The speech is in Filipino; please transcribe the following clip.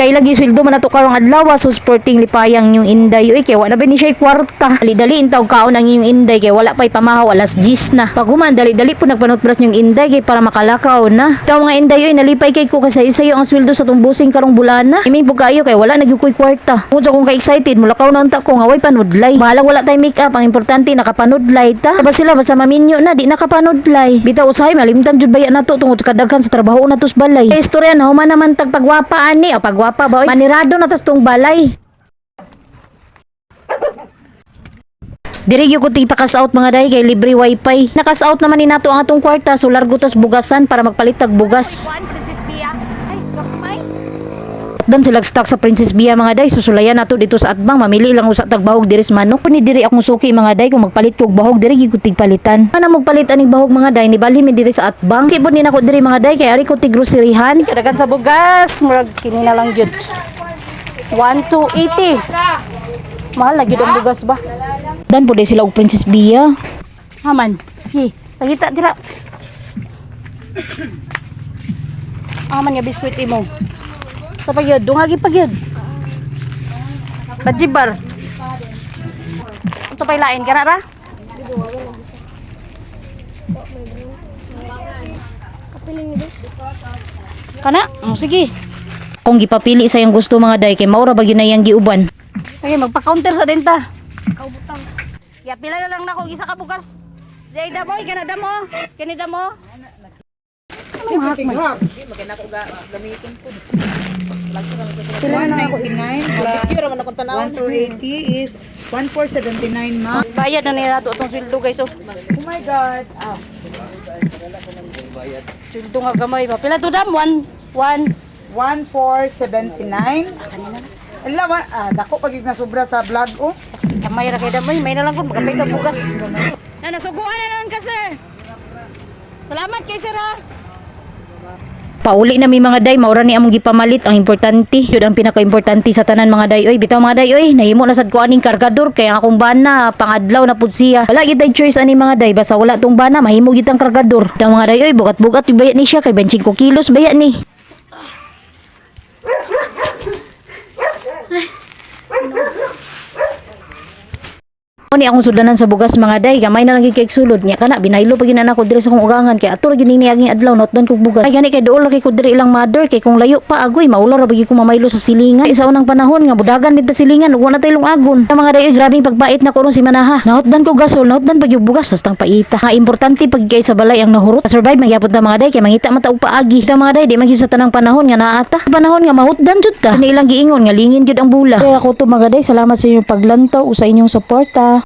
Kay lagi sweldo man nato karong adlaw so sporting lipayang yung inday. Uy kay wala ba ni siya kwarta. Dali-dali intaw kaon ang inyong inday kay wala pay pamahaw alas 10 na. Pag human dali-dali po nagpanutbras yung inday kay para makalakaw na. Ikaw mga inday uy nalipay kay ko kasi sayo ang sweldo sa tumbusing karong bulana. Iming po kayo kay wala nagyukoy kwarta. Unsa kung ka-excited mulakaw na unta ko nga way panudlay. Bahala wala tay make up ang importante nakapanudlay ta. Ba sila basta maminyo na di nakapanudlay. Bitaw usahay malimtan jud baya nato tungod sa kadaghan sa trabaho na tos balay. Kay istorya na human naman tag pagwapa ani o pagwapa ba oy manirado na tas tong balay. Diri gyud ko tipakas out mga day kay libre wifi. Nakas out naman ni nato ang atong kwarta so largo tas bugasan para magpalit tag bugas. Princess Bia. Ay, gagmay. Dan sila stock sa Princess Bia mga day susulayan nato dito sa atbang mamili lang usa tag bahog diri sa manok. Kuni diri akong suki mga day kung magpalit kog bahog diri gyud ko tigpalitan. Ana magpalit aning bahog mga day ni bali mi diri sa atbang. Kibon ni nako diri mga day kay ari ko tigroserihan. Kadagan sa bugas murag kini na lang gyud. 1,280. Mahal lagi ang bugas ba? Dan po sila og Princess Bia. Haman. Hi, pagita dira. Aman nga biskuit imo. Sa pagyod, dungagi pagyod. Bajibar. Unsa pay lain kana ra? Kana? Oh, sige. Kung gipapili sa iyang gusto mga day kay maura ba gyud na iyang giuban. Sige, magpa-counter sa denta. Kaubutang. Ya pila na lang nako isa ka bugas. Jay damoy kana damo. Kani damo. Ano mahak man? Magana ko gamitin ko. Pila na lang ako. 199 Picture man akong tanawon. 1,280 is 1,479 ma. Bayad na nila nato itong sweldo guys. Oh. Oh my god. Ah. Sweldo nga gamay ba. Pila to dam? 1,479. Ala ba dako pag na sobra sa vlog oh. Gamay ra kay damoy. May na lang kun makapay ka bugas. Na nasuguan na lang ka sir. Salamat kay sir ha. Pauli na mi mga day, maura ni among gipamalit ang importante. Yun ang pinaka-importante sa tanan mga day. Oy, bitaw mga day, oy, nahimo na sad ko aning kargador kay ang akong bana pangadlaw na pud siya. Wala gid tay choice ani mga day, basta wala tong bana mahimo gid ang kargador. Bitaw mga day, oy, bugat-bugat yung bayat ni siya kay 25 kilos bayat ni. Ni akong sudanan sa bugas mga day gamay na lang gyud kay sulod nya kana binaylo pa gyud na ako diri sa kong ugangan kay ato ra gyud ni aging adlaw not don kog bugas ay gani kay dool kay ko diri ilang mother kay kung layo pa agoy maulaw ra bagi ko mamaylo sa silingan isa unang panahon nga budagan dito silingan ug wala tay lungagon mga day grabing pagpait na ko ron si manaha nahotdan ko gasol nahotdan pag yung bugas hastang paita nga importante pag kay sa balay ang nahurot survive magyapon ta mga day kay mangita man ta og paagi ta mga day di man gyud sa tanang panahon nga naata panahon nga mahotdan jud ta ni ilang giingon nga lingin jud ang bula kaya ako to mga day salamat sa inyong paglantaw o sa inyong suporta.